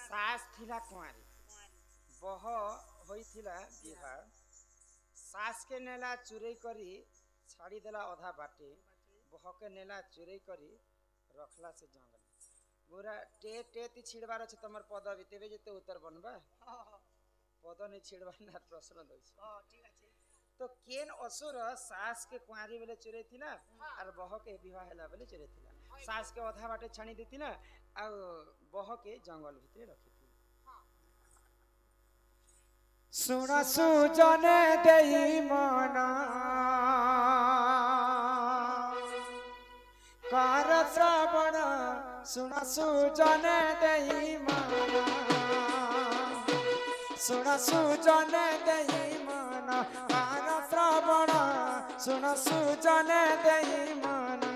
सास थिला कुआरी बह होइथिला विवाह सास के नेला चुरई करी छाड़ी देला अधा बाटे बह के नेला चुरई करी रखला से जंगल पूरा टे टे ती छिड़बार छ तमर पद बितेबे जेते उत्तर बनबा पद नहीं छिड़बार ना प्रश्न दइछ ठीक আছে तो केन असुर सास के कुआरी बेले चुरई थिला और बह के विवाह हला बेले चुरई थिला सास के अधा बाटे छाणी देथिला आ बह के जंगल भितरे रखी सुन सुजने देई मना कार श्रवण सुन सुजने देई मना सुन सुजने देई मना कार श्रवण सुन सुजने देई मना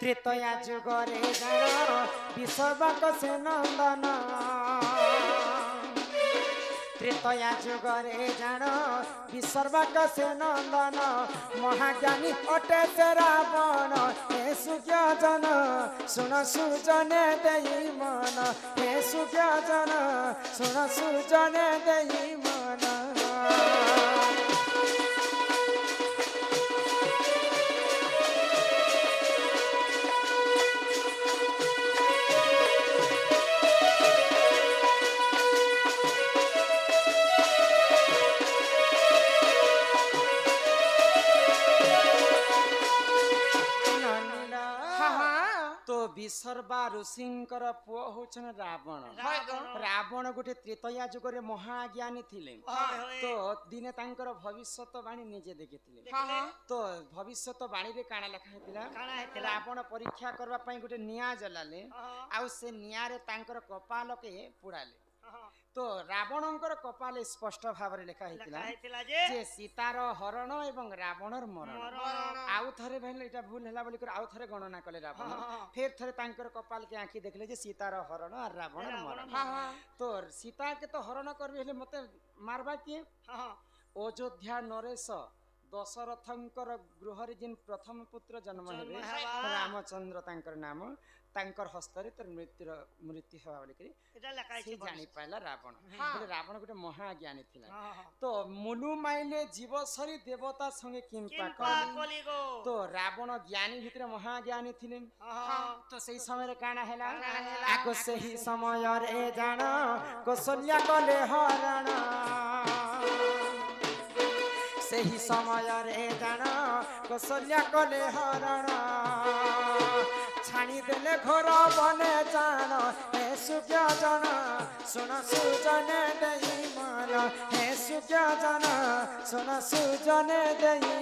त्रेतया जुगरे जान विश्वक से नंदन त्रेतया जुगरे जान विश्वक से नंदन महाज्ञानी अटे से रावण हे सुज्ञ जन सुन सुजने देई मन हे सुज्ञ जन सुन सुजने देई मन विसर्वा ऋषिंकर पुओ होछन रावण रावण गोटे त्रेतया जुगरे महाज्ञानी थिले तो दिने तांकर भविष्यवाणी निजे देखिथिले तो भविष्यवाणी रे काना लेखा हेतिला रावण परीक्षा करबा पई गोटे निया जलाले आ से निया रे तांकर कपाल के पुडाले तो रावणंकर कपाले स्पष्ट भाव रे लेखा हेतिला जे सीतार हरण एवं रावणर मरण आउ थरे भेल एटा भूल हला बोली कर आउ थरे गणना कले रावण फिर थरे तांकर कपाल के आंखी देखले जे सीतार हरण और रावणर मरण तो सीता के तो हरण करबे हेले मते मारबा के अयोध्या नरेश दशरथंकर गृहरे जिन प्रथम पुत्र जन्म हेबे रामचंद्र तांकर नाम तांकर हस्तरे तर मृत्यु हवा बोली करी एटा लकाई से जानि पाइला रावण बोले रावण गोटे महाज्ञानी थिला तो मुलु माइले जीवसरी देवता संगे किंपा कली तो रावण ज्ञानी भितर महाज्ञानी थिले तो सही समय रे काना हैला आको सही समय रे जान कौशल्या कले हरण सही समय रे जान कौशल्या कले हरण छाणी देले घर बने जान हे सुज्ञ जन सुन सुजने देई मन हे सुज्ञ जन सुन सुजने देई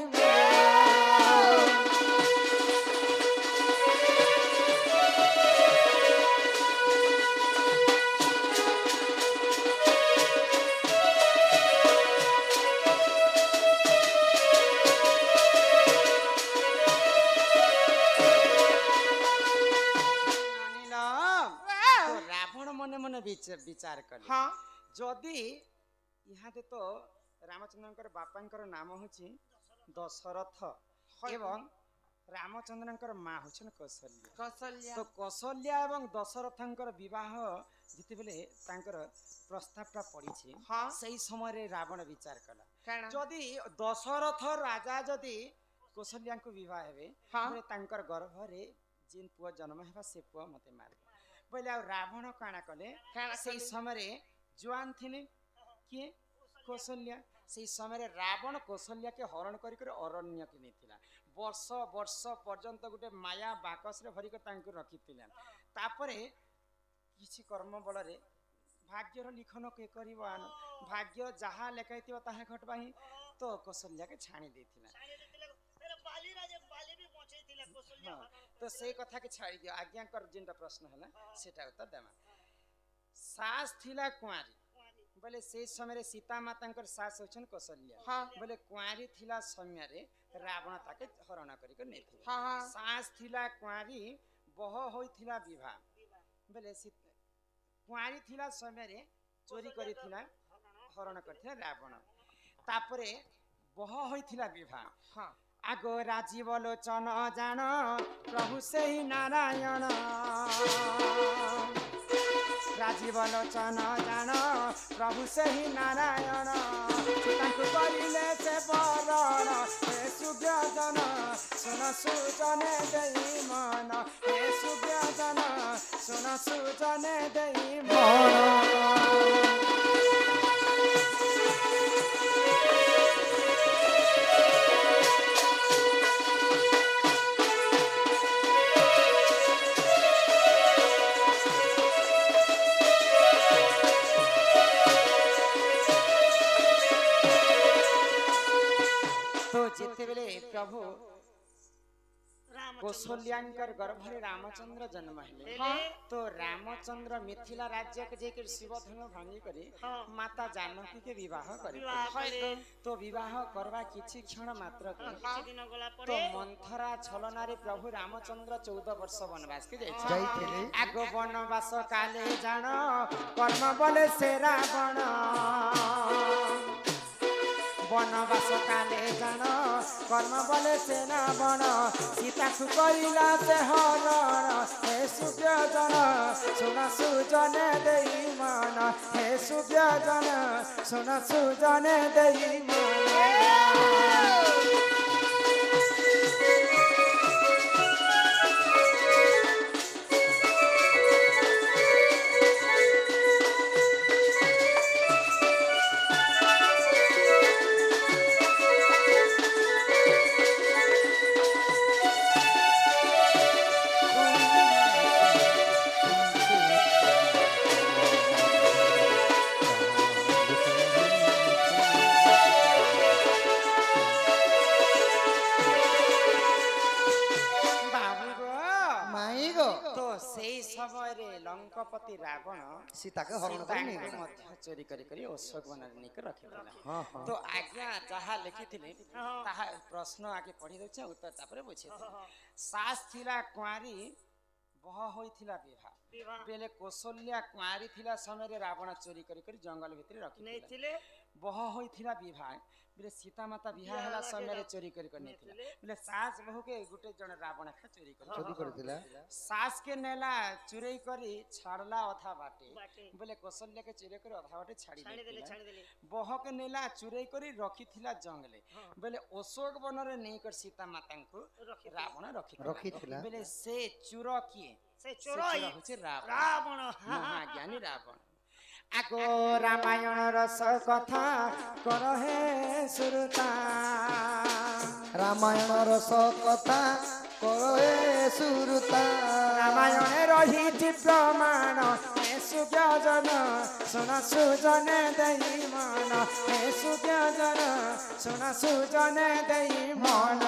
मन विचार कले हाँ जदि यहाँ तो रामचंद्र बापा नाम होची दशरथ एवं रामचंद्र माँ होचन कौशल्या तो कौशल्या एवं दशरथंकर विवाह जिते बेले तांकर प्रस्तावटा पड़ी हाँ सही समय रावण विचार कला जदि दशरथ राजा जदि कौशल्या को विवाह हेबे हाँ तांकर गर्भ रे जिन पुआ जन्म हेबा से पुआ मते मारे बोले आ रावण काना कले से समय जुआन थिले किए कौशल्या से समय रावण कौशल्या के हरण करी अरण्य के नेथिला वर्ष वर्ष पर्यंत गोटे माया बाकस रे भरी तांको रखिथिला तापरे किछि कर्म बल रे भाग्यर लिखन के करिवान भाग्य जहा लेखाइथिबा ताहा घटबाही तो कौशल्या के छाणी देथिला तो से कथा के छाड़ी दियो आज्ञा कर जिनटा प्रश्न है सेटा उत्तर देमा सास थिला कुआरी बोले से समय सीता माता सास होचन कौशल्या हाँ बोले कुआरी थिला समय रे रावण ताके हरण करिक नेथि सास थिला कुआरी बह होइथिला विवाह बेले कुआरी थिला समय रे चोरी करिथिला हरण करथिला रावण तापरे बह होइथिला विवाह आगो राजीव लोचन जान प्रभु सेही नारायण राजीव लोचन जान प्रभु सेही नारायण तांकु करिले से बरण हे सुव्यजन सुन सुजने देई मन हे सुव्यजन सुन सुजने देई मन प्रभु कौशल्याकर गर्भरे रामचंद्र जन्म हेले तो रामचंद्र मिथिला राज्य के जेकर शिवधनु भांगी करी माता जानकी के विवाह करे तो विवाह करवा किछि क्षण मात्र के तो मंथरा छलना रे प्रभु रामचंद्र 14 वर्ष वनवास के जाइथिले आगो वनवास काले जान कर्म बले से रावण वनवास काले जान कर्म बले से रावण सीता सुकैला से हरण हे सुव्यजन सुन सुजने देई मन हे सुव्यजन सुन सुजने देई मन लंकापति रावण सीता के हरण कर चोरी करी अशोक वन निक रखिला तो आज्ञा जहा लिखिथिले ताहा प्रश्न आगे पढ़ी दउछ उत्तर तापरे बुझे सास थिला कुआरी बह होइथिला विवाह बेले कौशल्या कुआरी थिला समय रे रावण चोरी करी जंगल भितर रखि नेथिले बह होइथिला विवाह बेले सीता माता बिहा हला समय रे चोरी करी नेथिला बेले सास बहु के गुटे जण रावण खा चोरी करथिला सास के नेला चुरई करी छाड़ला अथा बाटे बेले कौशल्या के चोरी करी अथा बाटे छाड़ी देले बह के नेला चुरई करी रखिथिला जंगले बेले अशोक वन रे नै कर सीता माता को रावण रखिथिला बेले से चुर किए से चोरई होचे रावण महाज्ञानी रावण आगो रामायण रस कथा कर हे सुरता रामायण रस कथा कर हे सुरता रामायण रही प्रमाण हे सुव्यजन सुन सुजने देई मन हे सुव्यजन सुन सुजने देई मन